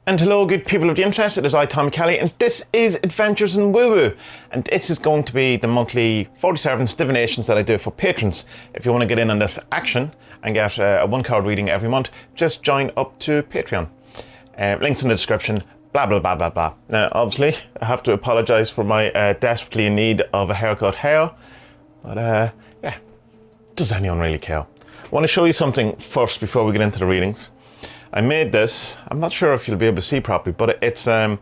And hello good people of the internet, it is I, Tommy Kelly, and this is Adventures in Woo Woo. And this is going to be the monthly 40 servants divinations that I do for patrons. If you want to get in on this action and get a one card reading every month, just join up to Patreon. Links in the description, blah blah blah blah blah. Now obviously I have to apologise for my desperately in need of a haircut hair. But yeah, does anyone really care? I want to show you something first before we get into the readings. I made this, I'm not sure if you'll be able to see properly, but it's the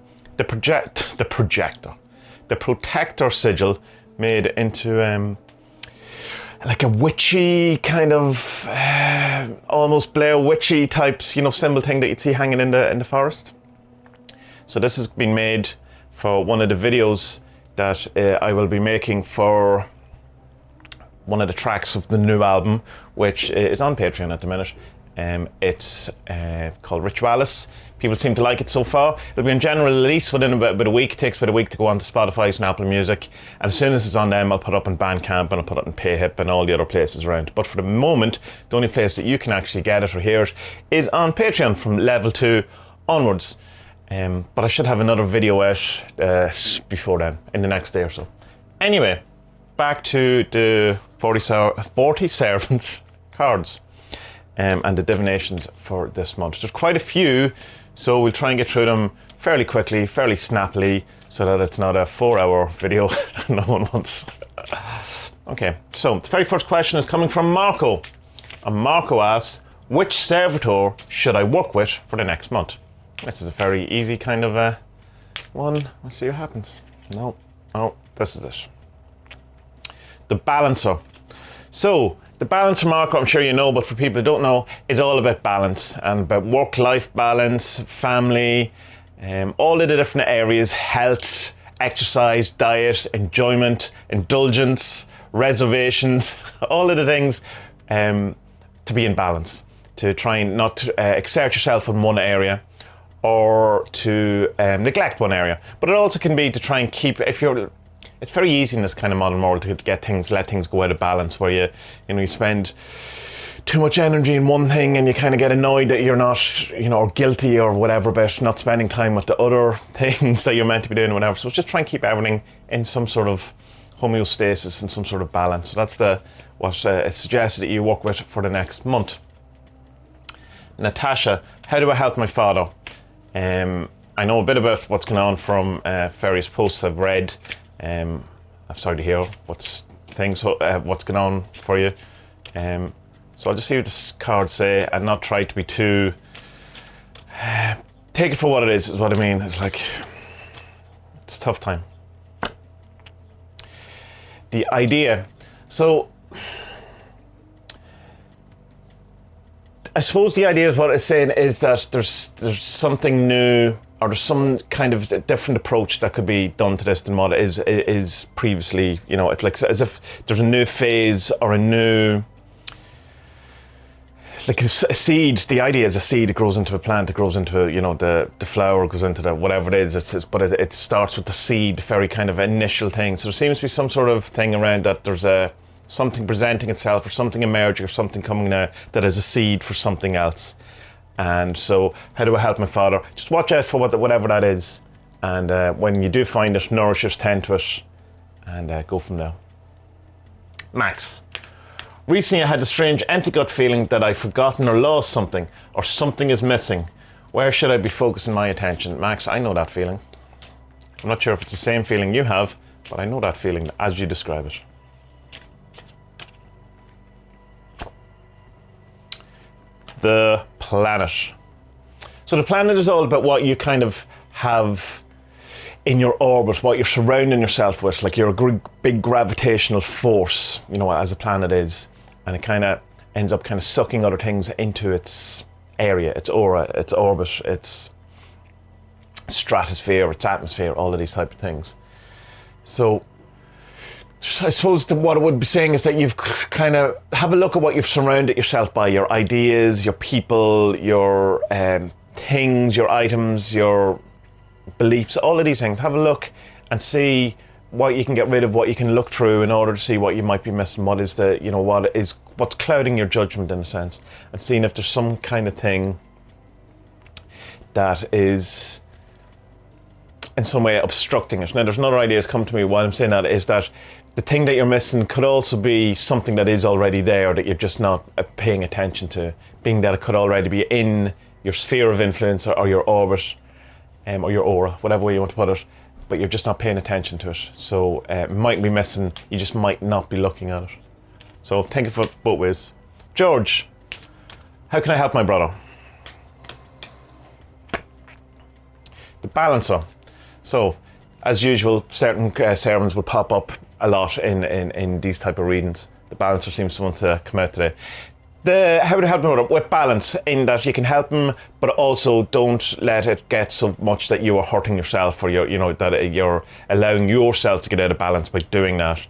protector sigil made into like a witchy kind of almost Blair Witchy types, you know, symbol thing that you'd see hanging in the forest. So this has been made for one of the videos that I will be making for one of the tracks of the new album, which is on Patreon at the minute. It's called Ritualis. People seem to like it so far. It'll be in general release within about a week. It takes about a week to go on to Spotify and Apple Music. And as soon as it's on them, I'll put it up in Bandcamp and I'll put it in Payhip and all the other places around. But for the moment, the only place that you can actually get it or hear it is on Patreon from level 2 onwards. But I should have another video out before then, in the next day or so. Anyway, back to the 40 servants cards. And the divinations for this month. There's quite a few, so we'll try and get through them fairly quickly, fairly snappily, so that it's not a 4-hour video that no one wants. Okay, so the very first question is coming from Marco. And Marco asks, which servitor should I work with for the next month? This is a very easy kind of one. Let's see what happens. No, this is it. The Balancer. So, the Balancer marker, I'm sure you know, but for people who don't know, is all about balance and about work-life balance, family, all of the different areas, health, exercise, diet, enjoyment, indulgence, reservations, all of the things to be in balance, to try and not exert yourself in one area or to neglect one area. But it also can be to try and keep, it's very easy in this kind of modern world to let things go out of balance, where you spend too much energy in one thing and you kind of get annoyed that you're not, or guilty or whatever about not spending time with the other things that you're meant to be doing or whatever. So it's just try and keep everything in some sort of homeostasis and some sort of balance. So that's what it's suggested that you work with for the next month. Natasha, how do I help my father? I know a bit about what's going on from various posts I've read. I'm sorry to hear what's going on for you. So I'll just see what the cards say and not try to be too... take it for what it is what I mean. It's like, it's a tough time. The idea. So, I suppose the idea is what it's saying is that there's something new, or there's some kind of different approach that could be done to this than what is previously, it's like as if there's a new phase or a new, like a seed. The idea is a seed, it grows into a plant, it grows into, the flower, goes into the whatever it is, but it starts with the seed, very kind of initial thing. So there seems to be some sort of thing around that there's something presenting itself or something emerging or something coming now that is a seed for something else. And so, how do I help my father? Just watch out for whatever that is. And when you do find it, nourish your tend to it and go from there. Max. Recently I had a strange empty gut feeling that I've forgotten or lost something, or something is missing. Where should I be focusing my attention? Max, I know that feeling. I'm not sure if it's the same feeling you have, but I know that feeling as you describe it. The planet. So the planet is all about what you kind of have in your orbit, what you're surrounding yourself with. Like you're a big gravitational force, as a planet is. And it kind of ends up kind of sucking other things into its area, its aura, its orbit, its stratosphere, its atmosphere, all of these type of things. So I suppose what I would be saying is that you've kind of have a look at what you've surrounded yourself by, your ideas, your people, your things, your items, your beliefs, all of these things. Have a look and see what you can get rid of, what you can look through in order to see what you might be missing, what is what's clouding your judgment in a sense, and seeing if there's some kind of thing that is in some way obstructing it. Now, there's another idea that's come to me while I'm saying that, is that the thing that you're missing could also be something that is already there that you're just not paying attention to, being that it could already be in your sphere of influence or your orbit, or your aura, whatever way you want to put it, but you're just not paying attention to it. So it might be missing, you just might not be looking at it. So think of it both ways. George, how can I help my brother? The balancer. So, as usual, certain sermons will pop up a lot in these type of readings. The balancer seems to want to come out today. How to help my brother? With balance, in that you can help him, but also don't let it get so much that you are hurting yourself, or that you're allowing yourself to get out of balance by doing that.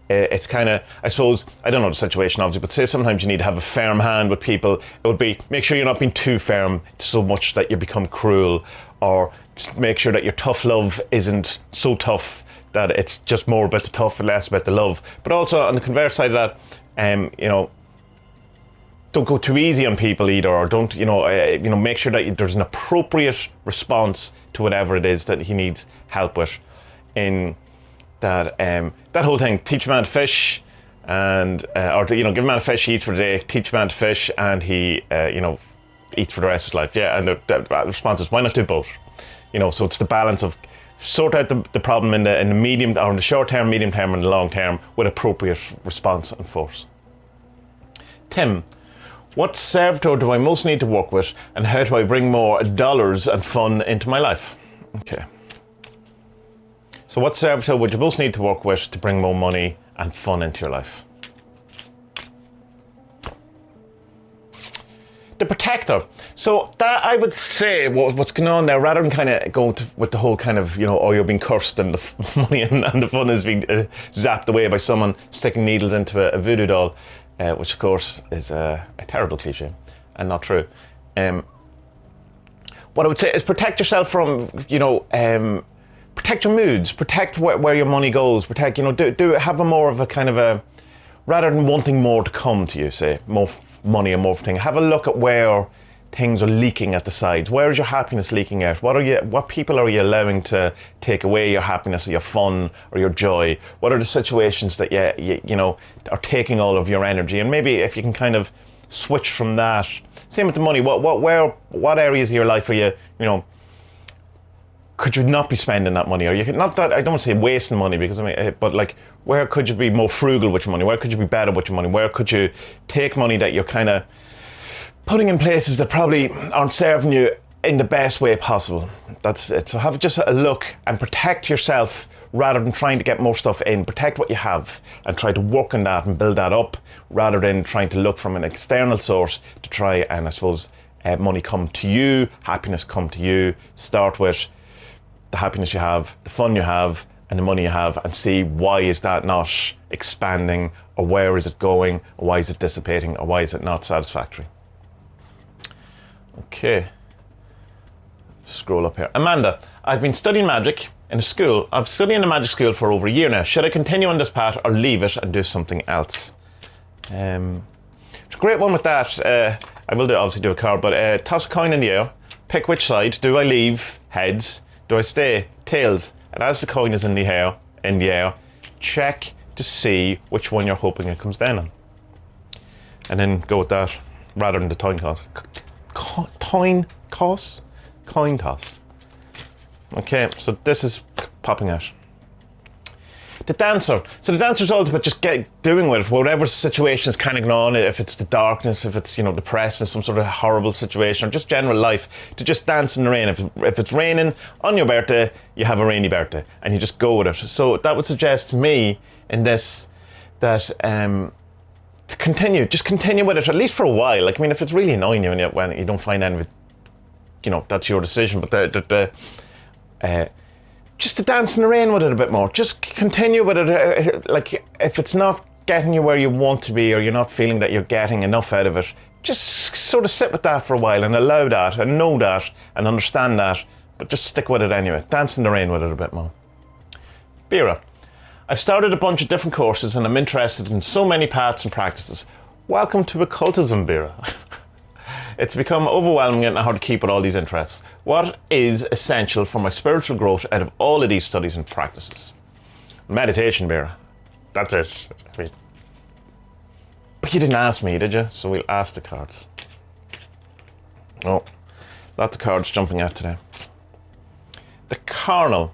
It's kind of, I suppose, I don't know the situation obviously, but say sometimes you need to have a firm hand with people. It would be, make sure you're not being too firm so much that you become cruel, or make sure that your tough love isn't so tough that it's just more about the tough and less about the love. But also on the converse side of that, don't go too easy on people either, or don't, make sure that there's an appropriate response to whatever it is that he needs help with. In that whole thing, teach a man to fish, and give a man a fish, he eats for the day. Teach a man to fish, and he eats for the rest of his life. Yeah, and the response is, why not do both? So it's the balance of sort out the problem in the medium, or in the short term, medium term, and the long term, with appropriate response and force. Tim, what servitor do I most need to work with, and how do I bring more dollars and fun into my life? Okay. So what servitor would you most need to work with to bring more money and fun into your life? The protector. So that, I would say, what's going on there, rather than kind of go with the whole kind of, you're being cursed and the money and the fun is being zapped away by someone sticking needles into a voodoo doll, which of course is a terrible cliche and not true. What I would say is protect yourself from, protect your moods, protect where your money goes, protect, have a more of a kind of a, rather than wanting more to come to you, say, more money and more thing, have a look at where things are leaking at the sides. Where is your happiness leaking out? What people are you allowing to take away your happiness or your fun or your joy? What are the situations that are taking all of your energy? And maybe if you can kind of switch from that. Same with the money. What areas of your life are you, could you not be spending that money? Or you could, not that, I don't want to say wasting money, because but like, where could you be more frugal with your money? Where could you be better with your money? Where could you take money that you're kind of putting in places that probably aren't serving you in the best way possible? That's it. So have just a look and protect yourself, rather than trying to get more stuff in. Protect what you have and try to work on that and build that up, rather than trying to look from an external source to try and, I suppose, money come to you, happiness come to you. Start with the happiness you have, the fun you have, and the money you have, and see why is that not expanding, or where is it going, or why is it dissipating, or why is it not satisfactory. Okay, scroll up here. Amanda, I've been studying magic in a school. I've studied in a magic school for over a year now. Should I continue on this path or leave it and do something else? It's a great one with that. I will obviously do a card, but toss a coin in the air, pick which side. Do I leave? Heads. Do I stay? Tails. And as the coin is in the air, check to see which one you're hoping it comes down on. And then go with that, rather than the coin toss. Coin toss. Okay, so this is popping out. The dancer. So the dancer's all about just doing with it, whatever situation is kind of going on, if it's the darkness, if it's, depressed in some sort of horrible situation, or just general life, to just dance in the rain. If it's raining on your birthday, you have a rainy birthday, and you just go with it. So that would suggest to me in this that to continue with it, at least for a while. Like, if it's really annoying you and when you don't find any of it, that's your decision, but just to dance in the rain with it a bit more. Just continue with it. Like, if it's not getting you where you want to be, or you're not feeling that you're getting enough out of it, just sort of sit with that for a while and allow that and know that and understand that, but just stick with it anyway. Dance in the rain with it a bit more. Bira, I've started a bunch of different courses and I'm interested in so many paths and practices. Welcome to occultism, Bira. It's become overwhelming and hard to keep with all these interests. What is essential for my spiritual growth out of all of these studies and practices? Meditation, Vera. That's it. I mean, but you didn't ask me, did you? So we'll ask the cards. Oh, lots of cards jumping out today. The carnal.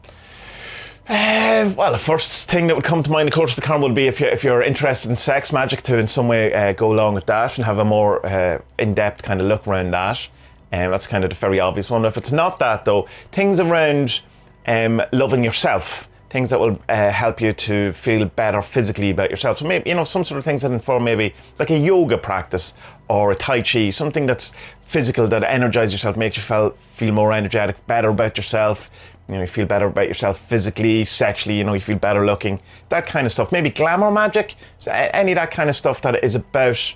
Well, the first thing that would come to mind, of course, the carnal would be if you're interested in sex magic, to in some way go along with that and have a more in-depth kind of look around that. That's kind of the very obvious one. If it's not that, though, things around loving yourself, things that will help you to feel better physically about yourself. So maybe, some sort of things that inform maybe like a yoga practice or a Tai Chi, something that's physical, that energizes yourself, makes you feel more energetic, better about yourself. You feel better about yourself physically, sexually, you feel better looking, that kind of stuff. Maybe glamour magic, any of that kind of stuff that is about,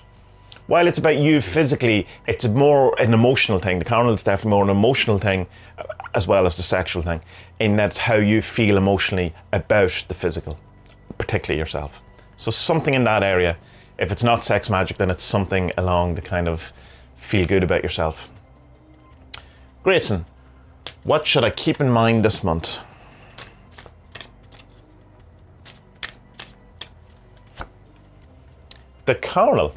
while it's about you physically, it's more an emotional thing. The carnal is definitely more an emotional thing as well as the sexual thing, in that's how you feel emotionally about the physical, particularly yourself. So something in that area. If it's not sex magic, then it's something along the kind of feel good about yourself. Grayson. What should I keep in mind this month? The carnal.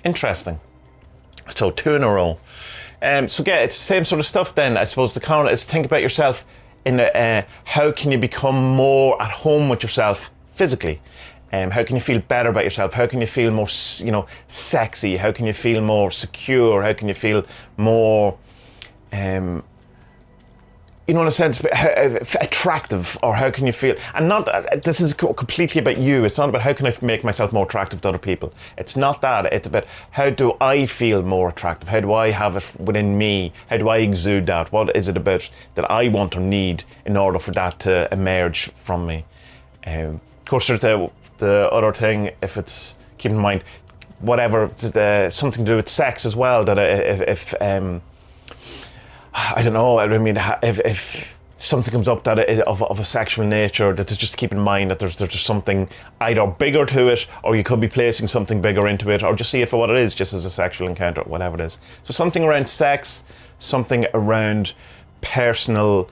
Interesting. So 2 in a row. So yeah, it's the same sort of stuff then. I suppose the carnal is think about yourself in how can you become more at home with yourself physically? How can you feel better about yourself? How can you feel more, sexy? How can you feel more secure? How can you feel more... in a sense, attractive, or how can you feel? And not this is completely about you. It's not about how can I make myself more attractive to other people. It's not that. It's about how do I feel more attractive? How do I have it within me? How do I exude that? What is it about that I want or need in order for that to emerge from me? Of course, there's the other thing. If it's keep in mind, whatever something to do with sex as well. That if I don't know. I mean, if something comes up that of a sexual nature, that is just keep in mind that there's just something either bigger to it, or you could be placing something bigger into it, or just see it for what it is, just as a sexual encounter, whatever it is. So something around sex, something around personal,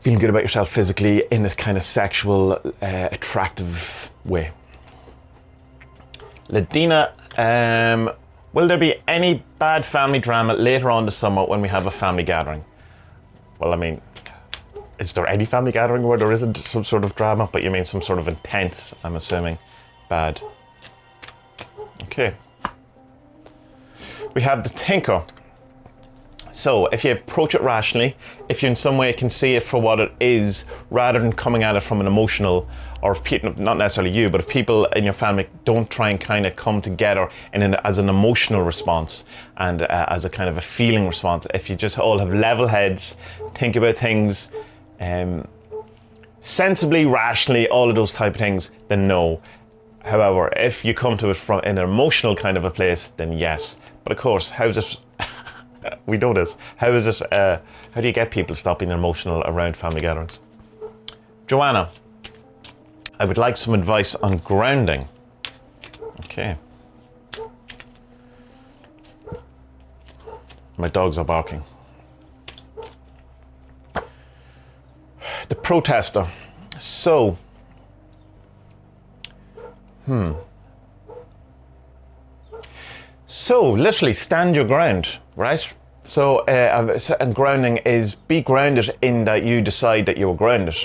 feeling good about yourself physically in this kind of sexual, attractive way. Ladina, will there be any bad family drama later on this summer when we have a family gathering? Well, I mean, is there any family gathering where there isn't some sort of drama? But you mean some sort of intense, I'm assuming, bad. Okay. We have the Thinker. So if you approach it rationally, if you in some way can see it for what it is, rather than coming at it from an emotional, or if people, not necessarily you, but if people in your family don't try and kind of come together as an emotional response and as a kind of a feeling response, if you just all have level heads, think about things sensibly, rationally, all of those type of things, then no. However, if you come to it from an emotional kind of a place, then yes. But of course, how's it? We know this. How is it? How do you get people to stop being emotional around family gatherings? Joanna, I would like some advice on grounding. Okay. My dogs are barking. The Protester. So, So, literally, stand your ground, right? So, and grounding is be grounded in that you decide that you're grounded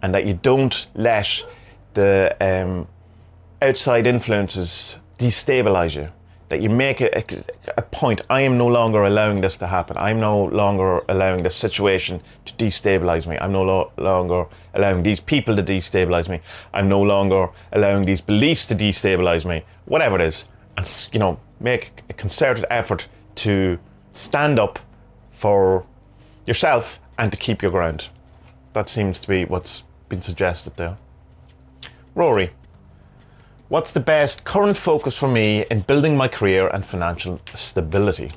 and that you don't let the outside influences destabilize you. That you make a point, I am no longer allowing this to happen. I'm no longer allowing this situation to destabilize me. I'm no longer allowing these people to destabilize me. I'm no longer allowing these beliefs to destabilize me. Whatever it is. And, make a concerted effort to stand up for yourself and to keep your ground. That seems to be what's been suggested there. Rory, what's the best current focus for me in building my career and financial stability?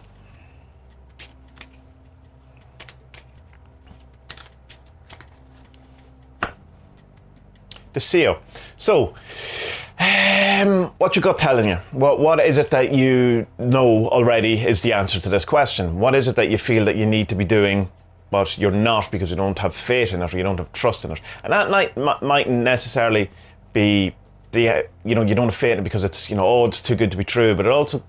The Seer. So, What your gut telling you? What is it that you know already is the answer to this question? What is it that you feel that you need to be doing, but you're not because you don't have faith in it or you don't have trust in it? And that mightn't necessarily be you don't have faith in it because it's, it's too good to be true, but it also,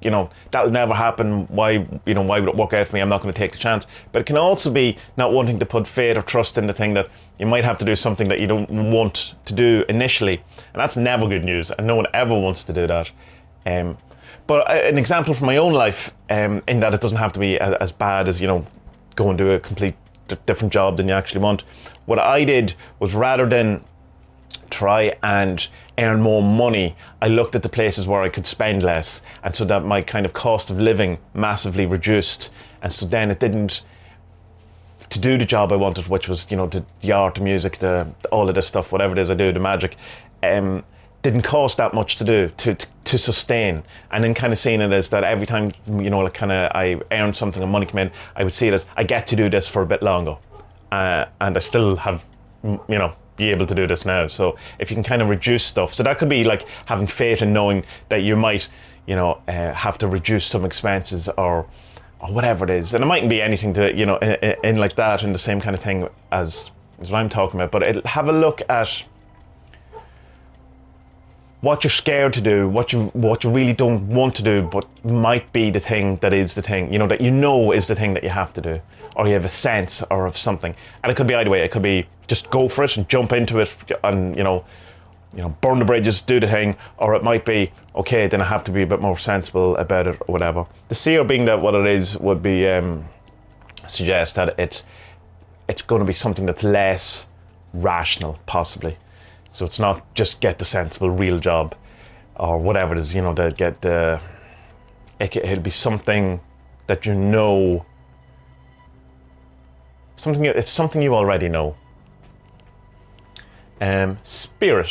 that'll never happen. Why would it work out for me? I'm not going to take the chance. But it can also be not wanting to put faith or trust in the thing that you might have to do something that you don't want to do initially. And that's never good news. And no one ever wants to do that. But an example from my own life, in that it doesn't have to be as bad as, go and do a complete different job than you actually want. What I did was, rather than try and earn more money, I looked at the places where I could spend less, and so that my kind of cost of living massively reduced. And so then it didn't, to do the job I wanted, which was the art, the music, all of this stuff, whatever it is I do, the magic, didn't cost that much to do, to sustain. And then kind of seeing it as that every time I earned something and money came in, I would see it as I get to do this for a bit longer, and I still have be able to do this now. So if you can kind of reduce stuff, so that could be like having faith in knowing that you might have to reduce some expenses or whatever it is. And it mightn't be anything to in like that, in the same kind of thing as what I'm talking about, but have a look at what you're scared to do, what you really don't want to do, but might be the thing that is the thing, that is the thing that you have to do, or you have a sense or of something. And it could be either way. It could be just go for it and jump into it and, burn the bridges, do the thing, or it might be, okay, then I have to be a bit more sensible about it or whatever. The seer being that what it is would be, suggest that it's going to be something that's less rational, possibly. So it's not just get the sensible real job or whatever it is, that get the, it'll be something that it's something you already know. Spirit.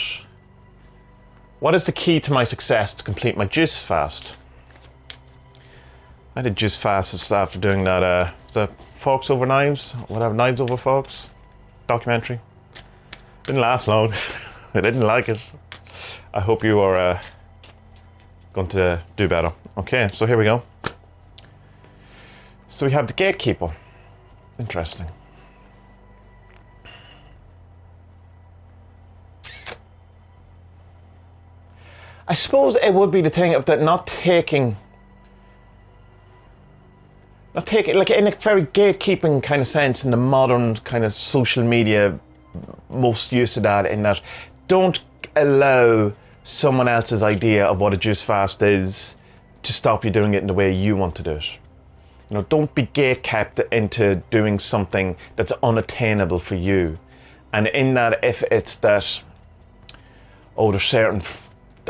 What is the key to my success to complete my juice fast? I did juice fast just after doing that, was that Forks Over Knives? Whatever, Knives Over Forks documentary. Didn't last long. I didn't like it. I hope you are going to do better. Okay, so here we go. So we have the gatekeeper. Interesting. I suppose it would be the thing of that not taking like in a very gatekeeping kind of sense in the modern kind of social media, most use of that, in that don't allow someone else's idea of what a juice fast is to stop you doing it in the way you want to do it. Don't be gatekept into doing something that's unattainable for you. And in that, if it's that, there's certain,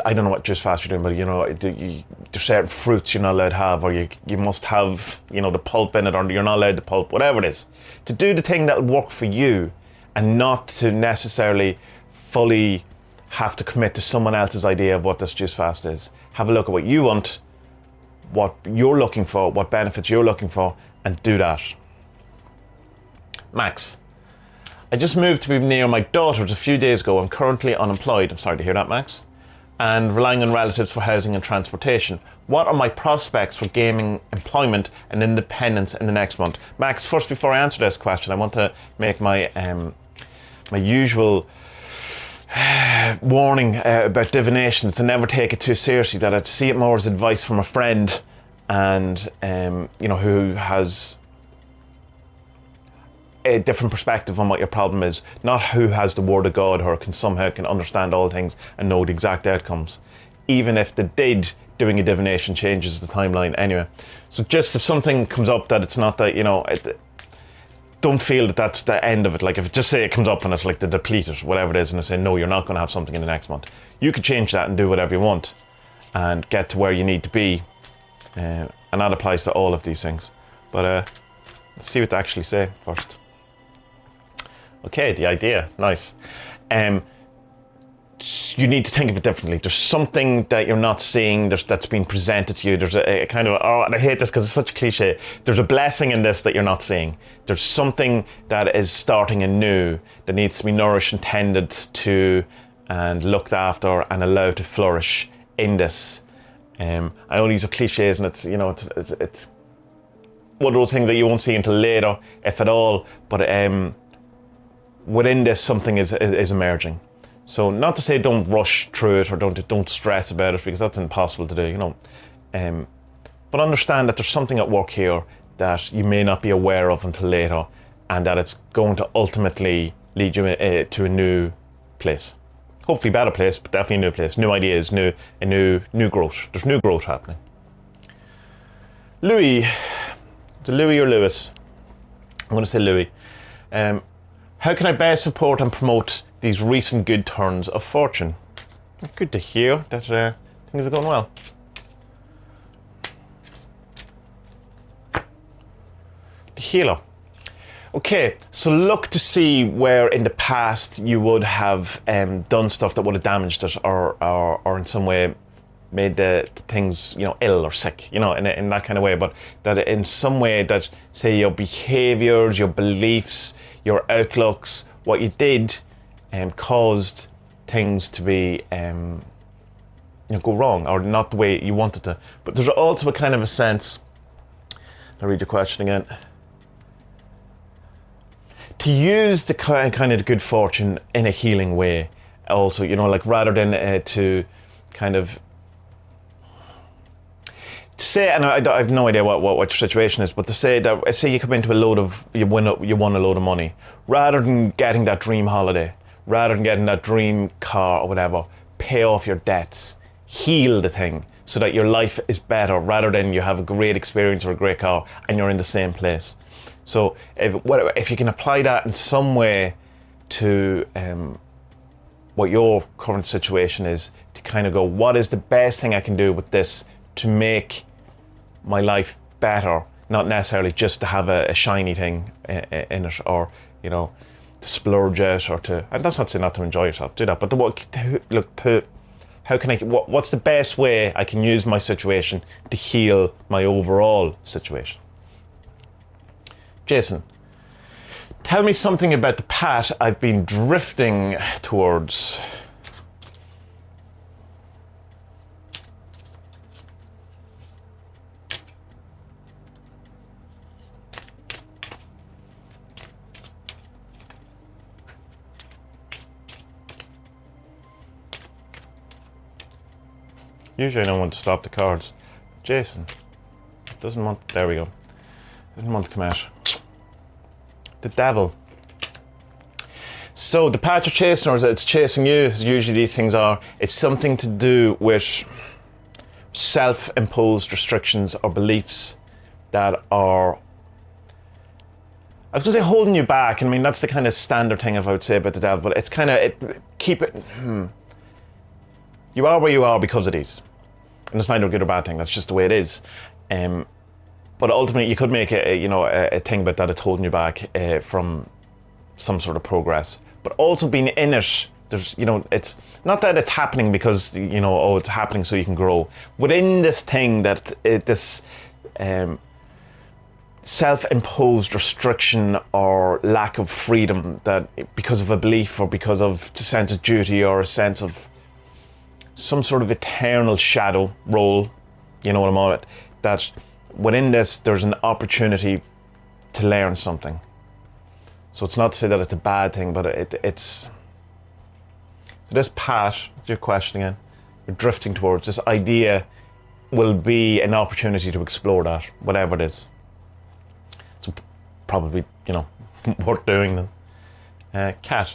I don't know what juice fast you're doing, but there's certain fruits you're not allowed to have, or you must have, the pulp in it, or you're not allowed the pulp, whatever it is. To do the thing that'll work for you, and not to necessarily fully have to commit to someone else's idea of what this juice fast is. Have a look at what you want, what you're looking for, what benefits you're looking for, and do that. Max. I just moved to be near my daughters a few days ago. I'm currently unemployed. I'm sorry to hear that, Max. And relying on relatives for housing and transportation. What are my prospects for gaining employment and independence in the next month? Max, first, before I answer this question, I want to make my my usual warning about divinations, to never take it too seriously, that I'd see it more as advice from a friend, and who has a different perspective on what your problem is, not who has the word of God or can understand all things and know the exact outcomes, even if they did. Doing a divination changes the timeline anyway. So just if something comes up that it's not that, don't feel that that's the end of it. Like if just say it comes up and it's like the depleted, whatever it is, and they say, no, you're not going to have something in the next month. You could change that and do whatever you want and get to where you need to be. And that applies to all of these things. But let's see what they actually say first. Okay, the idea, nice. You need to think of it differently. There's something that you're not seeing that's been presented to you. There's a kind of, and I hate this because it's such a cliche. There's a blessing in this that you're not seeing. There's something that is starting anew that needs to be nourished and tended to and looked after and allowed to flourish in this. I know these are cliches, and it's, you know, it's one of those things that you won't see until later, if at all. But within this, something is emerging. So not to say don't rush through it or don't stress about it, because that's impossible to do, you know. But understand that there's something at work here that you may not be aware of until later, and that it's going to ultimately lead you to a new place. Hopefully better place, but definitely a new place. New ideas, new growth. There's new growth happening. Louis. Is it Louis or Lewis? I'm going to say Louis. How can I best support and promote these recent good turns of fortune? Good to hear that things are going well. The healer. Okay, so look to see where in the past you would have done stuff that would have damaged it, or in some way made the things, you know, ill or sick, you know, in that kind of way. But that in some way that, say, your behaviors, your beliefs, your outlooks, what you did caused things to be, you know, go wrong, or not the way you wanted to. But there's also a kind of a sense, I'll read your question again, to use the kind of good fortune in a healing way also, you know, like rather than to kind of say, and I have no idea what your situation is, but to say that, say you come into you won a load of money, rather than getting that dream holiday, rather than getting that dream car or whatever, pay off your debts, heal the thing so that your life is better, rather than you have a great experience or a great car and you're in the same place. So if you can apply that in some way to what your current situation is, to kind of go, what is the best thing I can do with this to make my life better, not necessarily just to have a shiny thing in it, or, you know, to splurge it, or to, and that's not saying not to enjoy yourself, do that, but how can what's the best way I can use my situation to heal my overall situation? Jason, tell me something about the path I've been drifting towards. Usually I don't want to stop the cards. Jason doesn't want, there we go. Didn't want to come out. The devil. So the path you're chasing, or it's chasing you, as usually these things are, it's something to do with self-imposed restrictions or beliefs that are, I was going to say holding you back. I mean, that's the kind of standard thing I would say about the devil, but it's kind of, you are where you are because of these. And it's neither a good or bad thing, that's just the way it is. But ultimately, you could make a thing about that it's holding you back from some sort of progress. But also being in it, there's, you know, it's not that it's happening because, you know, oh, it's happening so you can grow. Within this thing that this self-imposed restriction or lack of freedom, that because of a belief or because of a sense of duty or a sense of some sort of eternal shadow role, you know what I'm on it, that within this, there's an opportunity to learn something. So it's not to say that it's a bad thing, but it's... So this path, your question again, you're drifting towards, this idea will be an opportunity to explore that, whatever it is. So probably, you know, worth doing then. Cat.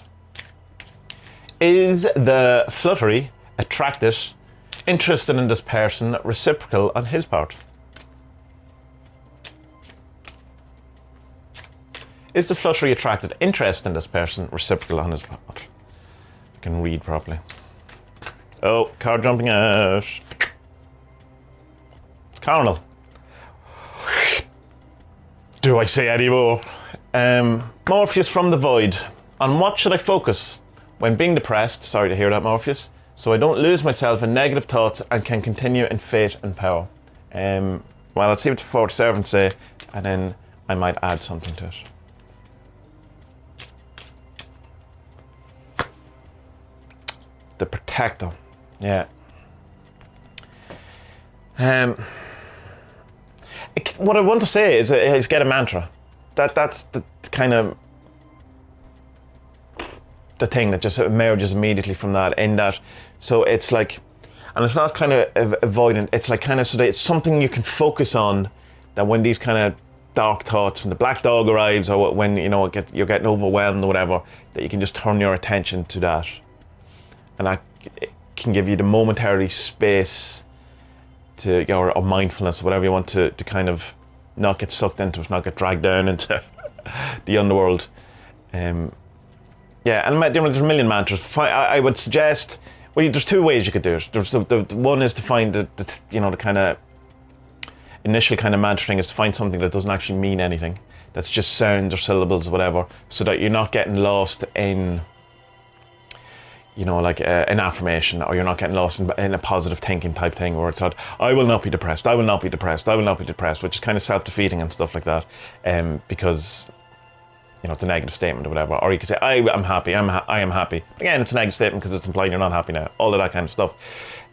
Is the fluttery, attracted, interested in this person, reciprocal on his part? Is the fluttery attracted, interest in this person, reciprocal on his part? I can read properly. Oh, card jumping out. Carnal. Do I say any more? Morpheus from the Void. On what should I focus when being depressed? Sorry to hear that, Morpheus. So I don't lose myself in negative thoughts and can continue in faith and power. Well, let's see what the 47 say, and then I might add something to it. The Protector. Yeah. What I want to say is get a mantra. That's the kind of the thing that just emerges immediately from that. In that, so it's like, and it's not kind of avoidant. It's like kind of so that it's something you can focus on. That when these kind of dark thoughts, when the black dog arrives, or when you're getting overwhelmed or whatever, that you can just turn your attention to that, and that can give you the momentary space to, or mindfulness, or whatever you want to kind of not get sucked into it, not get dragged down into the underworld. And there's a million mantras. I would suggest, well, there's two ways you could do it. There's the one is to find the kind of initial kind of mantra thing is to find something that doesn't actually mean anything, that's just sounds or syllables or whatever, so that you're not getting lost in, like an affirmation, or you're not getting lost in a positive thinking type thing where it's like, I will not be depressed, I will not be depressed, I will not be depressed, which is kind of self-defeating and stuff like that, because it's a negative statement or whatever. Or you could say, I am happy, I am happy. Again, it's a negative statement because it's implying you're not happy now, all of that kind of stuff.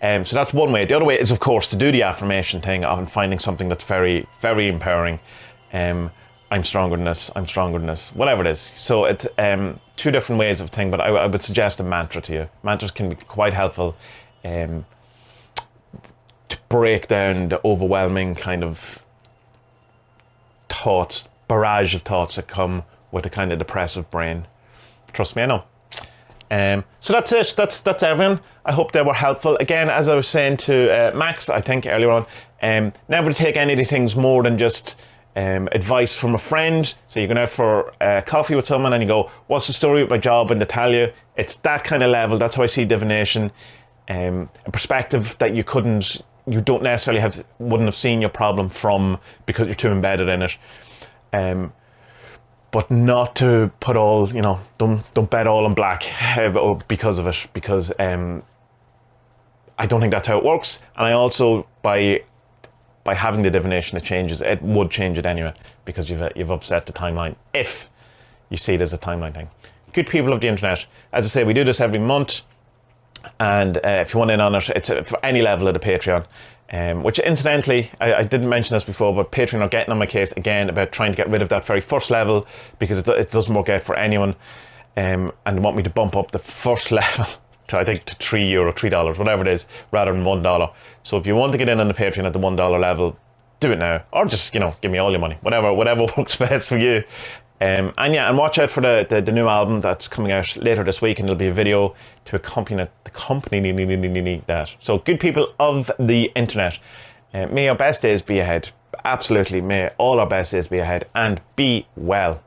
So that's one way. The other way is, of course, to do the affirmation thing and finding something that's very, very empowering. I'm stronger than this, I'm stronger than this, whatever it is. So it's two different ways of thing, but I would suggest a mantra to you. Mantras can be quite helpful to break down the overwhelming kind of thoughts, barrage of thoughts that come with a kind of depressive brain. Trust me, I know. So that's it. That's everything. I hope they were helpful. Again, as I was saying to Max, I think earlier on, never to take any of these things more than just advice from a friend. So you're going out for coffee with someone and you go, what's the story with my job? And they tell you. It's that kind of level. That's how I see divination. A perspective that you don't necessarily wouldn't have seen your problem from because you're too embedded in it. But not to put all, don't bet all on black because of it, because I don't think that's how it works. And I also, by having the divination, it would change it anyway, because you've upset the timeline, if you see it as a timeline thing. Good people of the internet, as I say, we do this every month, and if you want in on it, it's for any level of the Patreon. Which incidentally, I didn't mention this before, but Patreon are getting on my case again about trying to get rid of that very first level, because it doesn't work out for anyone, and they want me to bump up the first level to, I think, to €3, $3, whatever it is, rather than $1. So if you want to get in on the Patreon at the $1 level, do it now, or just give me all your money, whatever works best for you. And watch out for the new album that's coming out later this week, and there'll be a video to accompany that. So good people of the internet, may our best days be ahead. Absolutely, may all our best days be ahead, and be well.